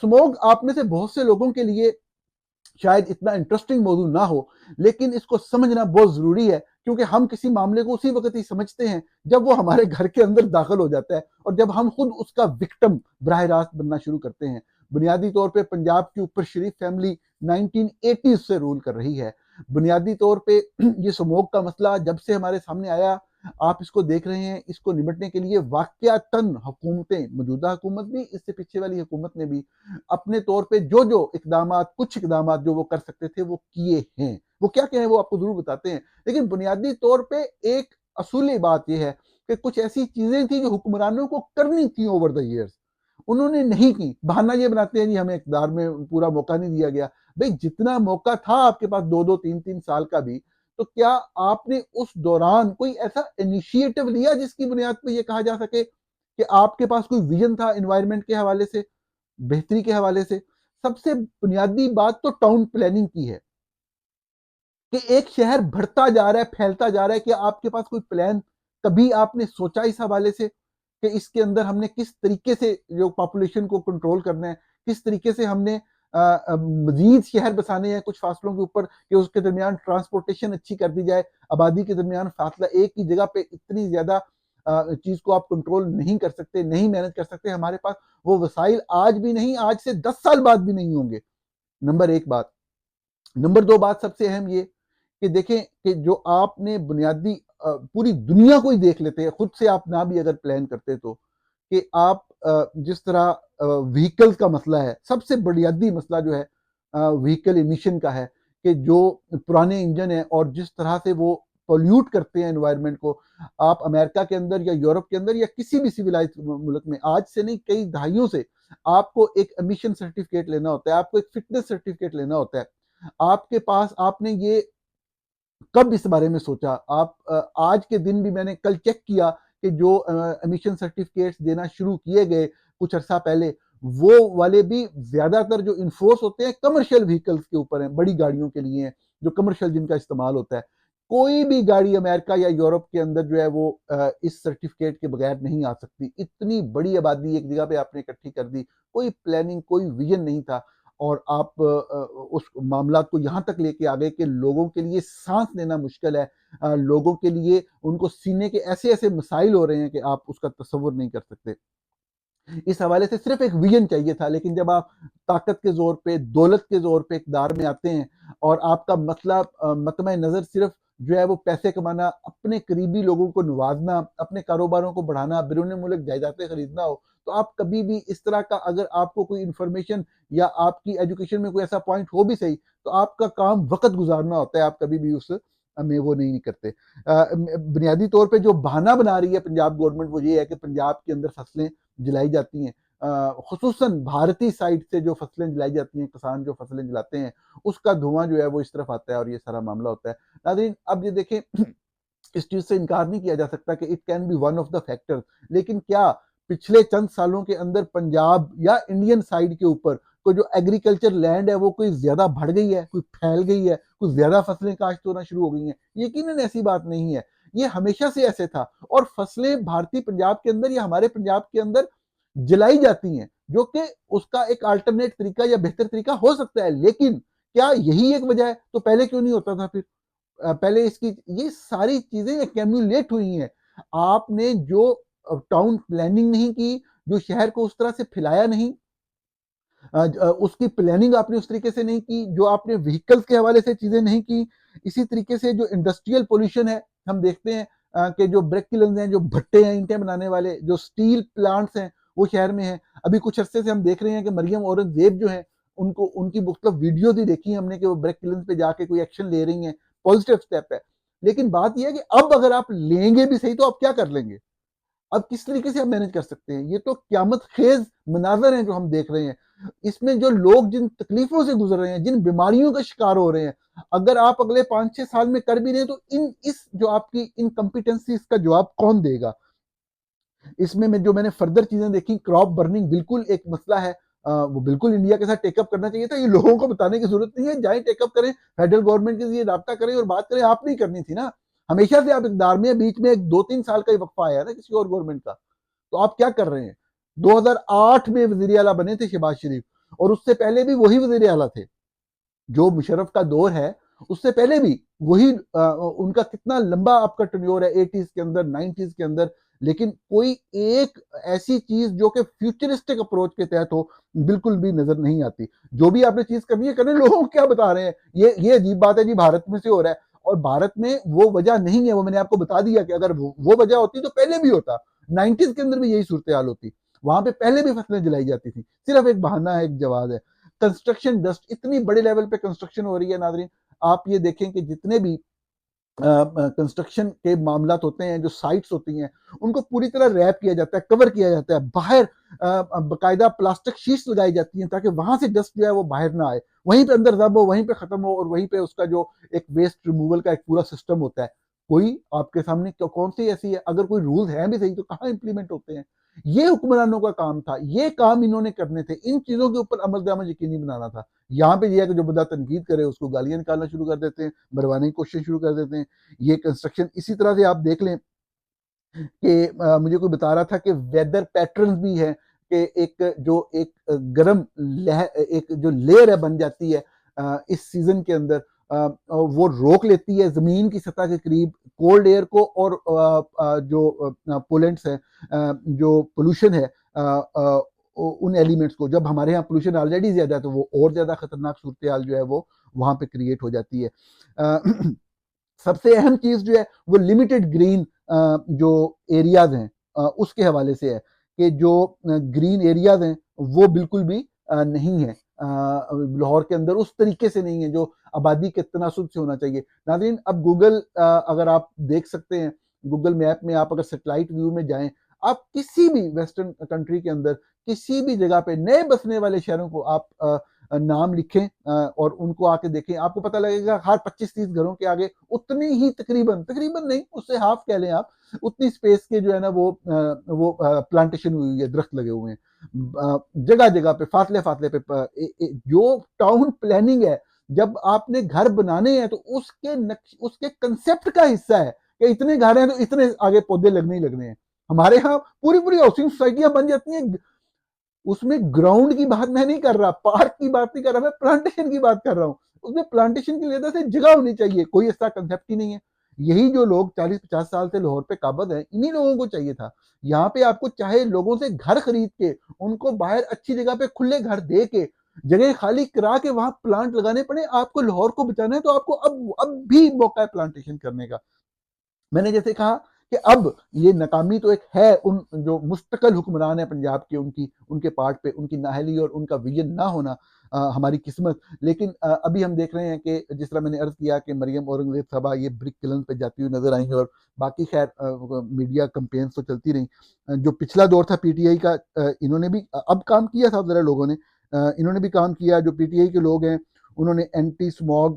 Smog آپ میں سے بہت سے لوگوں کے لیے شاید اتنا انٹرسٹنگ موضوع نہ ہو، لیکن اس کو سمجھنا بہت ضروری ہے، کیونکہ ہم کسی معاملے کو اسی وقت ہی سمجھتے ہیں جب وہ ہمارے گھر کے اندر داخل ہو جاتا ہے، اور جب ہم خود اس کا وکٹم براہ راست بننا شروع کرتے ہیں۔ بنیادی طور پہ پنجاب کے اوپر شریف فیملی 1980 سے رول کر رہی ہے۔ بنیادی طور پہ یہ سموگ کا مسئلہ جب سے ہمارے سامنے آیا، آپ اس کو دیکھ رہے ہیں، اس کو نمٹنے کے لیے واقعتاً حکومتیں، موجودہ حکومت بھی، اس سے پیچھے والی حکومت نے بھی اپنے طور پہ جو اقدامات، کچھ اقدامات جو وہ کر سکتے تھے وہ کیے ہیں۔ وہ کیا کہیں وہ آپ کو ضرور بتاتے ہیں، لیکن بنیادی طور پہ ایک اصولی بات یہ ہے کہ کچھ ایسی چیزیں تھیں جو حکمرانوں کو کرنی تھیں اوور دا ایئرز، انہوں نے نہیں کی۔ بہانہ یہ بناتے ہیں جی ہمیں اقتدار میں پورا موقع نہیں دیا گیا۔ بھئی جتنا موقع تھا آپ کے پاس 2-2 3-3 سال کا بھی، تو کیا آپ نے اس دوران کوئی ایسا انیشیٹو لیا جس کی بنیاد پہ یہ کہا جا سکے کہ آپ کے پاس کوئی ویژن تھا انوائرمنٹ کے حوالے سے، بہتری کے حوالے سے؟ سب سے بنیادی بات تو ٹاؤن پلاننگ کی ہے کہ ایک شہر بڑھتا جا رہا ہے، پھیلتا جا رہا ہے، کہ آپ کے پاس کوئی پلان کبھی آپ نے سوچا اس حوالے سے کہ اس کے اندر ہم نے کس طریقے سے جو پاپولیشن کو کنٹرول کرنا ہے، کس طریقے سے ہم نے مزید شہر بسانے ہیں کچھ فاصلوں کے اوپر، کہ اس کے درمیان ٹرانسپورٹیشن اچھی کر دی جائے، آبادی کے درمیان فاصلہ ایک ہی جگہ پہ اتنی زیادہ چیز کو آپ کنٹرول نہیں کر سکتے، نہیں مینج کر سکتے، ہمارے پاس وہ وسائل آج بھی نہیں، آج سے 10 سال بعد بھی نہیں ہوں گے۔ نمبر ایک بات۔ نمبر دو بات سب سے اہم یہ کہ دیکھیں کہ جو آپ نے بنیادی پوری دنیا کو ہی دیکھ لیتے ہیں، خود سے آپ نہ بھی اگر پلان کرتے تو، کہ آپ جس طرح وہیکل کا مسئلہ ہے، سب سے بنیادی مسئلہ جو ہے وہیکل ایمیشن کا ہے، کہ جو پرانے انجن ہیں اور جس طرح سے وہ پولیوٹ کرتے ہیں انوائرمنٹ کو، آپ امریکہ کے اندر یا یورپ کے اندر یا کسی بھی سویلائزڈ ملک میں آج سے نہیں کئی دہائیوں سے آپ کو ایک امیشن سرٹیفکیٹ لینا ہوتا ہے، آپ کو ایک فٹنس سرٹیفکیٹ لینا ہوتا ہے۔ آپ کے پاس، آپ نے یہ کب اس بارے میں سوچا؟ آپ آج کے دن بھی میں نے کل چیک کیا کہ جو امیشن سرٹیفکیٹس دینا شروع کیے گئے کچھ عرصہ پہلے، وہ والے بھی زیادہ تر جو انفورس ہوتے ہیں کمرشل وہیکلز کے اوپر ہیں، بڑی گاڑیوں کے لیے ہیں، جو کمرشل جن کا استعمال ہوتا ہے۔ کوئی بھی گاڑی امریکہ یا یورپ کے اندر جو ہے وہ اس سرٹیفکیٹ کے بغیر نہیں آ سکتی۔ اتنی بڑی آبادی ایک جگہ پہ آپ نے اکٹھی کر دی، کوئی پلاننگ، کوئی ویژن نہیں تھا، اور آپ اس معاملات کو یہاں تک لے کے آ گئے کہ لوگوں کے لیے سانس لینا مشکل ہے، لوگوں کے لیے ان کو سینے کے ایسے ایسے مسائل ہو رہے ہیں کہ آپ اس کا تصور نہیں کر سکتے۔ اس حوالے سے صرف ایک ویژن چاہیے تھا، لیکن جب آپ طاقت کے زور پہ، دولت کے زور پہ اقتدار میں آتے ہیں اور آپ کا مسئلہ مطمع نظر صرف جو ہے وہ پیسے کمانا، اپنے قریبی لوگوں کو نوازنا، اپنے کاروباروں کو بڑھانا، بیرون ملک جائیدادیں خریدنا ہو، تو آپ کبھی بھی اس طرح کا، اگر آپ کو کوئی انفارمیشن یا آپ کی ایجوکیشن میں کوئی ایسا پوائنٹ ہو بھی صحیح، تو آپ کا کام وقت گزارنا ہوتا ہے، آپ کبھی بھی اس میں وہ نہیں کرتے۔ بنیادی طور پہ جو بہانہ بنا رہی ہے پنجاب گورنمنٹ وہ یہ ہے کہ پنجاب کے اندر فصلیں جلائی جاتی ہیں، خصوصاً بھارتی سائڈ سے جو فصلیں جلائی جاتی ہیں، کسان جو فصلیں جلاتے ہیں، اس کا دھواں جو ہے وہ اس طرف آتا ہے اور یہ سارا معاملہ ہوتا ہے۔ ناظرین اب یہ دیکھیں، اس چیز سے انکار نہیں کیا جا سکتا کہ it can be one of the factor, لیکن کیا پچھلے چند سالوں کے اندر پنجاب یا انڈین سائڈ کے اوپر کوئی جو ایگریکلچر لینڈ ہے وہ کوئی زیادہ بڑھ گئی ہے، کوئی پھیل گئی ہے، کوئی زیادہ فصلیں کاشت ہونا شروع ہو گئی ہیں؟ یقیناً ایسی بات نہیں ہے، یہ ہمیشہ سے ایسے تھا، اور فصلیں بھارتی پنجاب کے اندر یا ہمارے پنجاب کے اندر جلائی جاتی ہیں، جو کہ اس کا ایک الٹرنیٹ طریقہ یا بہتر طریقہ ہو سکتا ہے، لیکن کیا یہی ایک وجہ ہے؟ تو پہلے کیوں نہیں ہوتا تھا پھر؟ پہلے اس کی یہ ساری چیزیں ایکیمولیٹ ہوئی ہیں۔ آپ نے جو ٹاؤن پلاننگ نہیں کی، جو شہر کو اس طرح سے پھیلایا نہیں، اس کی پلاننگ آپ نے اس طریقے سے نہیں کی، جو آپ نے وہیکلز کے حوالے سے چیزیں نہیں کی، اسی طریقے سے جو انڈسٹریل پولوشن ہے، ہم دیکھتے ہیں کہ جو بریک کلنز ہیں، جو بھٹے ہیں اینٹیں بنانے والے، جو سٹیل پلانٹس ہیں وہ شہر میں ہیں۔ ابھی کچھ عرصے سے ہم دیکھ رہے ہیں کہ مریم اورنگزیب جو ہیں، ان کی مختلف ویڈیوز ہی دیکھی ہم نے کہ وہ بریک کلنز پہ جا کے کوئی ایکشن لے رہی ہیں، پازیٹیو سٹیپ ہے، لیکن بات یہ ہے کہ اب اگر آپ لیں گے بھی صحیح تو آپ کیا کر لیں گے؟ اب کس طریقے سے ہم مینج کر سکتے ہیں؟ یہ تو قیامت خیز مناظر ہیں جو ہم دیکھ رہے ہیں۔ اس میں جو لوگ جن تکلیفوں سے گزر رہے ہیں، جن بیماریوں کا شکار ہو رہے ہیں، اگر آپ اگلے 5-6 سال میں کر بھی رہے ہیں تو اس جو آپ کی انکمپیٹنسی، اس کا جواب کون دے گا؟ اس میں جو میں نے فردر چیزیں دیکھی، کراپ برننگ بالکل ایک مسئلہ ہے، وہ بالکل انڈیا کے ساتھ ٹیک اپ کرنا چاہیے تھا، یہ لوگوں کو بتانے کی ضرورت نہیں ہے، جائیں ٹیک اپ کریں، فیڈرل گورنمنٹ کے لیے رابطہ کریں اور بات کریں، آپ نہیں کرنی تھی نا، ہمیشہ سے آپ اقتدار میں، بیچ میں 2-3 سال کا ہی وقفہ آیا نا کسی اور گورنمنٹ کا، تو آپ کیا کر رہے ہیں؟ 2008 میں وزیر اعلیٰ بنے تھے شہباز شریف، اور اس سے پہلے بھی وہی وزیر اعلیٰ تھے. جو مشرف کا دور ہے اس سے پہلے بھی وہی ان کا کتنا لمبا آپ کا ٹینیور ہے 80s کے اندر 90s کے اندر، لیکن کوئی ایک ایسی چیز جو کہ فیوچرسٹک اپروچ کے تحت ہو بالکل بھی نظر نہیں آتی. جو بھی آپ نے چیز کرنی ہے کریں، لوگوں کو کیا بتا رہے ہیں. یہ عجیب بات ہے جی، بھارت میں سے ہو رہا ہے، اور بھارت میں وہ وجہ نہیں ہے. وہ میں نے آپ کو بتا دیا کہ اگر وہ وجہ ہوتی تو پہلے بھی ہوتا. 90s کے اندر بھی یہی صورتحال ہوتی، وہاں پہ پہلے بھی فصلیں جلائی جاتی تھی. صرف ایک بہانہ ہے، ایک جواز ہے. کنسٹرکشن ڈسٹ اتنی بڑے لیول پہ کنسٹرکشن ہو رہی ہے ناظرین. آپ یہ دیکھیں کہ جتنے بھی کنسٹرکشن کے معاملات ہوتے ہیں، جو سائٹس ہوتی ہیں، ان کو پوری طرح ریپ کیا جاتا ہے، کور کیا جاتا ہے. باہر باقاعدہ پلاسٹک شیٹس لگائی جاتی ہیں تاکہ وہاں سے ڈسٹ جو ہے وہ باہر نہ آئے، وہیں پہ اندر دب ہو، وہیں پہ ختم ہو، اور وہیں پہ اس کا جو ایک ویسٹ ریموول کا ایک پورا سسٹم ہوتا ہے. کوئی آپ کے سامنے کون سی ایسی ہے، اگر کوئی رولز ہیں بھی صحیح تو کہاں امپلیمنٹ ہوتے ہیں؟ یہ حکمرانوں کا کام تھا، یہ کام انہوں نے کرنے تھے، ان چیزوں کے اوپر عمل درآمد یقینی بنانا تھا. یہاں پہ یہ ہے کہ جو بندہ تنقید کرے اس کو گالیاں نکالنا شروع کر دیتے ہیں، مروانے کی کوشش شروع کر دیتے ہیں. یہ کنسٹرکشن اسی طرح سے آپ دیکھ لیں کہ مجھے کوئی بتا رہا تھا کہ ویدر پیٹرنز بھی ہے کہ ایک جو ایک گرم ایک جو لیئر ہے بن جاتی ہے اس سیزن کے اندر، وہ روک لیتی ہے زمین کی سطح کے قریب کولڈ ایئر کو، اور جو پولنٹس ہیں، جو پولوشن ہے ان ایلیمنٹس کو. جب ہمارے ہاں پولوشن آلریڈی زیادہ ہے تو وہ اور زیادہ خطرناک صورتحال جو ہے وہ وہاں پہ کریٹ ہو جاتی ہے. سب سے اہم چیز جو ہے وہ لمیٹڈ گرین جو ایریاز ہیں اس کے حوالے سے ہے کہ جو گرین ایریاز ہیں وہ بالکل بھی نہیں ہے لاہور کے اندر، اس طریقے سے نہیں ہے جو آبادی کے تناسب سے ہونا چاہیے. ناظرین اب گوگل اگر آپ دیکھ سکتے ہیں، گوگل میپ میں آپ اگر سیٹلائٹ ویو میں جائیں، آپ کسی بھی ویسٹرن کنٹری کے اندر کسی بھی جگہ پہ نئے بسنے والے شہروں کو آپ نام لکھیں اور ان کو آ کے دیکھیں، آپ کو پتہ لگے گا ہر 25-30 گھروں کے آگے اتنی ہی تقریباً نہیں، اس سے ہاف کہہ لیں آپ، اتنی سپیس کے جو ہے نا وہ پلانٹیشن ہوئی ہے، درخت لگے ہوئے ہیں جگہ جگہ پہ، فاصلے پہ. جو ٹاؤن پلاننگ ہے، جب آپ نے گھر بنانے ہیں تو اس کے کنسپٹ کا حصہ ہے کہ اتنے گھر ہیں تو اتنے آگے پودے لگنے ہی لگنے ہیں. ہمارے ہاں پوری ہاؤسنگ سوسائٹیاں بن جاتی ہیں. اس میں گراؤنڈ کی بات میں نہیں کر رہا، پارک کی بات نہیں کر رہا، میں پلانٹیشن کی بات کر رہا ہوں. اس میں پلانٹیشن کی وجہ سے جگہ ہونی چاہیے، کوئی ایسا کنسپٹ ہی نہیں ہے. یہی جو لوگ 40-50 سال سے لاہور پہ قابض ہیں، انہی لوگوں کو چاہیے تھا. یہاں پہ آپ کو چاہے لوگوں سے گھر خرید کے ان کو باہر اچھی جگہ پہ کھلے گھر دے کے جگہ خالی کرا کے وہاں پلانٹ لگانے پڑے. آپ کو لاہور کو بچانا ہے تو آپ کو اب بھی موقع ہے پلانٹیشن کرنے کا. میں نے جیسے کہا کہ اب یہ ناکامی تو ایک ہے ان جو مستقل حکمران ہیں پنجاب کے، ان کے پارٹ پہ ان کی نااہلی اور ان کا ویژن نہ ہونا ہماری قسمت. لیکن ابھی ہم دیکھ رہے ہیں کہ جس طرح میں نے عرض کیا کہ مریم اورنگزیب صاحبہ یہ برک کلن پہ جاتی ہوئی نظر آئیں، اور باقی خیر میڈیا کمپینز تو چلتی رہیں. جو پچھلا دور تھا پی ٹی آئی کا، انہوں نے بھی اب کام کیا تھا، ذرا لوگوں نے انہوں نے بھی کام کیا. جو پی ٹی آئی کے لوگ ہیں انہوں نے اینٹی سموگ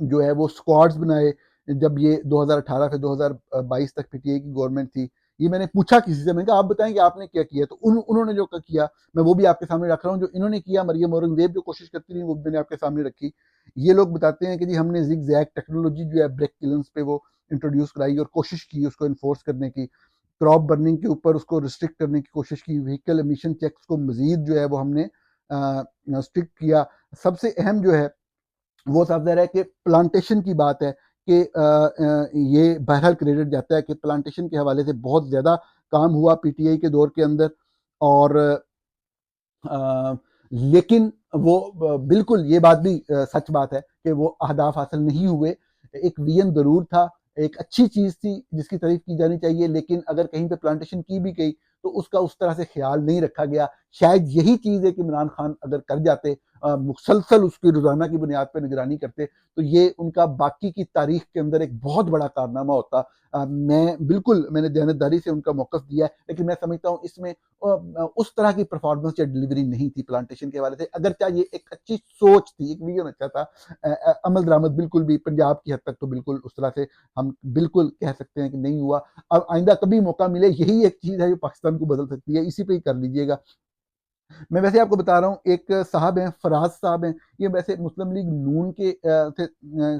جو ہے وہ اسکواڈز بنائے. جب یہ 2018 سے 2022 تک پی ٹی آئی کی گورنمنٹ تھی، یہ میں نے پوچھا کسی سے، میں نے کہا آپ بتائیں کہ آپ نے کیا کیا، تو انہوں نے جو کیا میں وہ بھی آپ کے سامنے رکھ رہا ہوں. جو انہوں نے کیا، مریم اورنگزیب جو کوشش کرتی رہی وہ بھی میں نے آپ کے سامنے رکھی. یہ لوگ بتاتے ہیں کہ جی ہم نے زگ زیگ ٹیکنالوجی جو ہے بریک کلنز پہ وہ انٹروڈیوس کرائی اور کوشش کی اس کو انفورس کرنے کی. کراپ برننگ کے اوپر اس کو ریسٹرکٹ کرنے کی کوشش کی. وہیکل ایمیشن چیکس کو مزید جو ہے وہ ہم نے اسٹرکٹ کیا. سب سے اہم جو ہے وہ صاحب ظاہر ہے کہ پلانٹیشن کی بات ہے کہ یہ بہرحال کریڈٹ جاتا ہے کہ پلانٹیشن کے حوالے سے بہت زیادہ کام ہوا پی ٹی آئی کے دور کے اندر. اور لیکن وہ بالکل یہ بات بھی سچ بات ہے کہ وہ اہداف حاصل نہیں ہوئے. ایک ویژن ضرور تھا، ایک اچھی چیز تھی جس کی تعریف کی جانی چاہیے، لیکن اگر کہیں پہ پلانٹیشن کی بھی گئی تو اس کا اس طرح سے خیال نہیں رکھا گیا. شاید یہی چیز ہے کہ عمران خان اگر کر جاتے، مسلسل اس کی روزانہ کی بنیاد پہ نگرانی کرتے، تو یہ ان کا باقی کی تاریخ کے اندر ایک بہت بڑا کارنامہ ہوتا. میں نے دیانتداری سے ان کا موقف دیا ہے، لیکن میں سمجھتا ہوں اس میں اس طرح کی پرفارمنس یا ڈلیوری نہیں تھی پلانٹیشن کے حوالے سے. اگرچہ یہ ایک اچھی سوچ تھی، ایک ویژن اچھا تھا، عمل درآمد بالکل بھی پنجاب کی حد تک تو بالکل اس طرح سے ہم بالکل کہہ سکتے ہیں کہ نہیں ہوا. اب آئندہ کبھی موقع ملے، یہی ایک چیز ہے جو پاکستان کو بدل سکتی ہے، اسی پہ ہی کر لیجئے گا. میں ویسے آپ کو بتا رہا ہوں، ایک صاحب ہیں فراز صاحب ہیں، یہ ویسے مسلم لیگ نون کے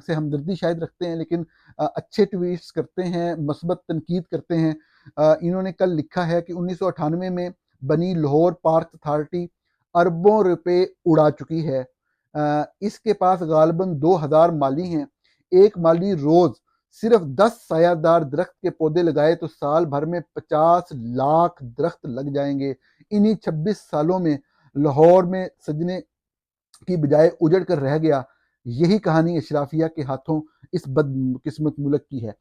سے ہمدردی شاید رکھتے ہیں، لیکن اچھے ٹویٹس کرتے ہیں، مثبت تنقید کرتے ہیں۔ انہوں نے کل لکھا ہے کہ 1998 میں بنی لاہور پارک اتھارٹی اربوں روپے اڑا چکی ہے، اس کے پاس غالباً 2000 مالی ہیں، ایک مالی روز صرف 10 سایہ دار درخت کے پودے لگائے تو سال بھر میں 50 لاکھ درخت لگ جائیں گے۔ انہی 26 سالوں میں لاہور میں سجنے کی بجائے اجڑ کر رہ گیا۔ یہی کہانی اشرافیہ کے ہاتھوں اس بد قسمت ملک کی ہے۔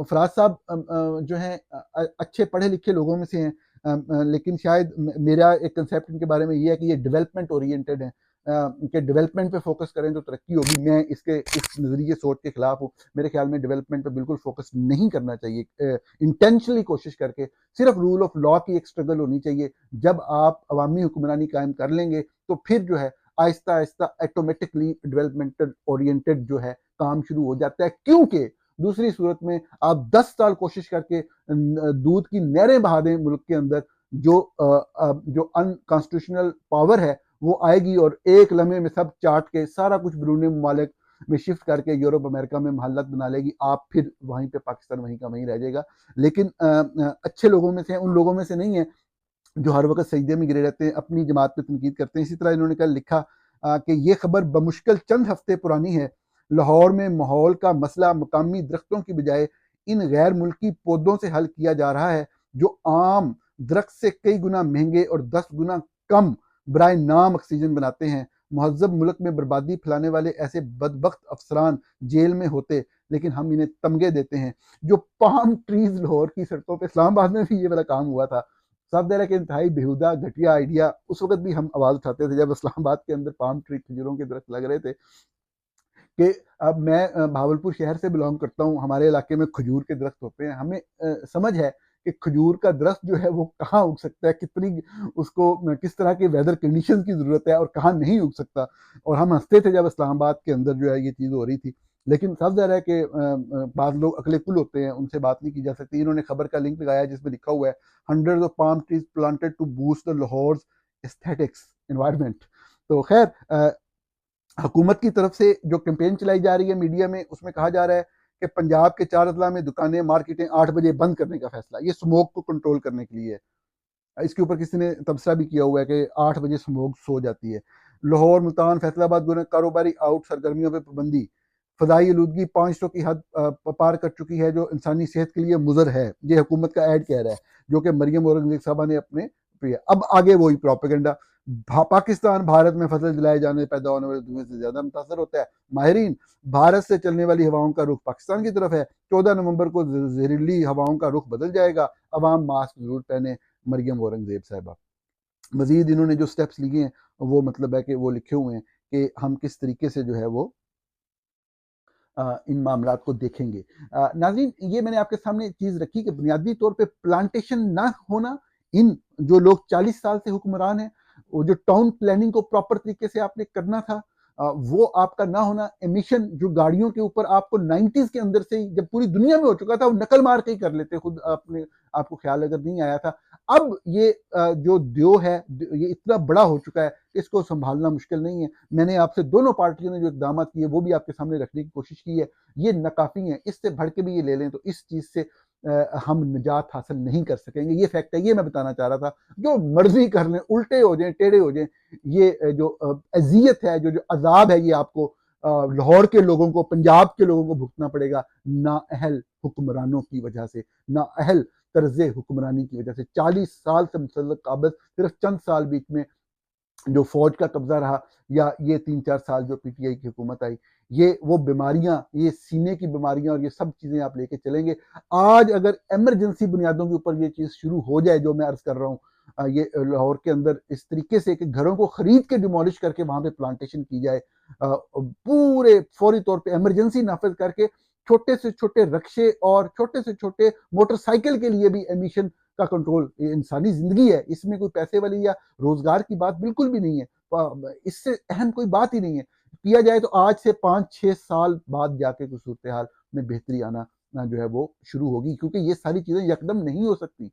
فراز صاحب جو ہیں اچھے پڑھے لکھے لوگوں میں سے ہیں، لیکن شاید میرا ایک کنسیپٹ ان کے بارے میں یہ ہے کہ یہ ڈیولپمنٹ اورینٹڈ ہیں، کہ ڈیولپمنٹ پہ فوکس کریں تو ترقی ہوگی۔ میں اس نظریے سوچ کے خلاف ہوں۔ میرے خیال میں ڈیولپمنٹ پہ بالکل فوکس نہیں کرنا چاہیے، انٹینشنلی کوشش کر کے صرف رول آف لا کی ایک سٹرگل ہونی چاہیے۔ جب آپ عوامی حکمرانی قائم کر لیں گے تو پھر جو ہے آہستہ آہستہ ایٹومیٹکلی ڈیولپمنٹ اورینٹڈ جو ہے کام شروع ہو جاتا ہے، کیونکہ دوسری صورت میں آپ 10 سال کوشش کر کے دودھ کی نہریں بہا دیں ملک کے اندر، جو ان کانسٹیٹیوشنل پاور ہے وہ آئے گی اور ایک لمحے میں سب چاٹ کے سارا کچھ بیرون ممالک میں شفٹ کر کے یورپ امریکہ میں محلت بنا لے گی، آپ پھر وہیں پہ پاکستان وہیں کا وہیں رہ جائے گا۔ لیکن اچھے لوگوں میں سے ہیں، ان لوگوں میں سے نہیں ہیں جو ہر وقت سجدے میں گرے رہتے ہیں، اپنی جماعت پہ تنقید کرتے ہیں۔ اسی طرح انہوں نے کل لکھا کہ یہ خبر بمشکل چند ہفتے پرانی ہے، لاہور میں ماحول کا مسئلہ مقامی درختوں کی بجائے ان غیر ملکی پودوں سے حل کیا جا رہا ہے جو عام درخت سے کئی گنا مہنگے اور 10 گنا کم برائے نام آکسیجن بناتے ہیں۔ مہذب ملک میں بربادی پھیلانے والے ایسے بدبخت افسران جیل میں ہوتے، لیکن ہم انہیں تمغے دیتے ہیں۔ جو پام ٹریز لاہور کی سڑکوں پہ، اسلام آباد میں بھی یہ والا کام ہوا تھا، صاحب دہ کہ انتہائی بےہودہ گھٹیا آئیڈیا، اس وقت بھی ہم آواز اٹھاتے تھے جب اسلام آباد کے اندر پام ٹری کھجوروں کے درخت لگ رہے تھے، کہ اب میں بھاولپور شہر سے بلانگ کرتا ہوں، ہمارے علاقے میں کھجور کے درخت ہوتے ہیں، ہمیں سمجھ ہے کہ کھجور کا درخت جو ہے وہ کہاں اگ سکتا ہے، کتنی اس کو کس طرح کے ویدر کنڈیشن کی ضرورت ہے اور کہاں نہیں اگ سکتا، اور ہم ہنستے تھے جب اسلام آباد کے اندر جو ہے یہ چیز ہو رہی تھی۔ لیکن صاف ظاہر ہے کہ بعض لوگ عقل کل ہوتے ہیں، ان سے بات نہیں کی جا سکتی۔ انہوں نے خبر کا لنک لگایا جس میں لکھا ہوا ہے hundred of palm trees planted to boost the Lahore's aesthetics environment. تو خیر حکومت کی طرف سے جو کیمپین چلائی جا رہی ہے میڈیا میں، اس میں کہا جا رہا ہے کہ پنجاب کے 4 اضلاع میں دکانیں مارکیٹیں 8 بجے بند کرنے کا فیصلہ، یہ سموک کو کنٹرول کرنے کے لیے ہے۔ اس کے اوپر کسی نے تبصرہ بھی کیا ہوا ہے کہ 8 بجے سموک سو جاتی ہے۔ لاہور، ملتان، فیصل آباد کاروباری آؤٹ سرگرمیوں پہ پابندی، فضائی آلودگی 500 کی حد پار کر چکی ہے جو انسانی صحت کے لیے مضر ہے، یہ حکومت کا ایڈ کہہ رہا ہے، جو کہ مریم اورنگزیب صاحبہ نے اپنے اب آگے وہی پروپیگنڈا۔ پاکستان بھارت میں فصل جلائے جانے پیدا ہونے والے دھوئیں سے زیادہ متاثر ہوتا ہے۔ ماہرین، بھارت سے چلنے والی ہواؤں کا رخ پاکستان کی طرف ہے، 14 نومبر کو زہریلی ہواؤں کا رخ بدل جائے گا، عوام ماسک ضرور پہنے، مریم اورنگزیب صاحبہ۔ مزید انہوں نے جو سٹیپس لیے ہیں وہ مطلب ہے کہ وہ لکھے ہوئے ہیں کہ ہم کس طریقے سے جو ہے وہ ان معاملات کو دیکھیں گے۔ ناظرین، یہ میں نے آپ کے سامنے چیز رکھی کہ بنیادی طور پہ پلانٹیشن نہ ہونا، ان جو لوگ 40 سال سے حکمران ہیں، وہ جو ٹاؤن پلاننگ کو پراپر طریقے سے آپ نے کرنا تھا وہ آپ کا نہ ہونا، ایمیشن جو گاڑیوں کے اوپر آپ کو 90s کے اندر سے ہی جب پوری دنیا میں ہو چکا تھا وہ نقل مار کے ہی کر لیتے، خود آپ کو خیال اگر نہیں آیا تھا۔ اب یہ جو دیو ہے یہ اتنا بڑا ہو چکا ہے کہ اس کو سنبھالنا مشکل نہیں ہے۔ میں نے آپ سے دونوں پارٹیوں نے جو اقدامات کیے وہ بھی آپ کے سامنے رکھنے کی کوشش کی ہے، یہ ناکافی ہیں، اس سے بڑھ کے بھی یہ لے لیں تو اس چیز سے ہم نجات حاصل نہیں کر سکیں گے، یہ فیکٹ ہے، یہ میں بتانا چاہ رہا تھا۔ جو مرضی کر لیں، الٹے ہو جائیں، ٹیڑھے ہو جائیں، یہ جو اذیت ہے، جو عذاب ہے، یہ آپ کو لاہور کے لوگوں کو، پنجاب کے لوگوں کو بھگتنا پڑے گا، نااہل حکمرانوں کی وجہ سے، نااہل طرز حکمرانی کی وجہ سے۔ 40 سال سے مسلسل قابض، صرف چند سال بیچ میں جو فوج کا قبضہ رہا، یا یہ 3-4 سال جو پی ٹی آئی کی حکومت آئی، یہ وہ بیماریاں، یہ سینے کی بیماریاں اور یہ سب چیزیں آپ لے کے چلیں گے۔ آج اگر ایمرجنسی بنیادوں کے اوپر یہ چیز شروع ہو جائے جو میں عرض کر رہا ہوں، یہ لاہور کے اندر اس طریقے سے کہ گھروں کو خرید کے ڈیمولش کر کے وہاں پہ پلانٹیشن کی جائے، پورے فوری طور پہ ایمرجنسی نافذ کر کے چھوٹے سے چھوٹے رکشے اور چھوٹے سے چھوٹے موٹر سائیکل کے لیے بھی ایمیشن کا کنٹرول، یہ انسانی زندگی ہے، اس میں کوئی پیسے والی یا روزگار کی بات بالکل بھی نہیں ہے، اس سے اہم کوئی بات ہی نہیں ہے، کیا جائے تو آج سے 5-6 سال بعد جا کے کوئی صورتحال میں بہتری آنا جو ہے وہ شروع ہوگی، کیونکہ یہ ساری چیزیں یکدم نہیں ہو سکتی۔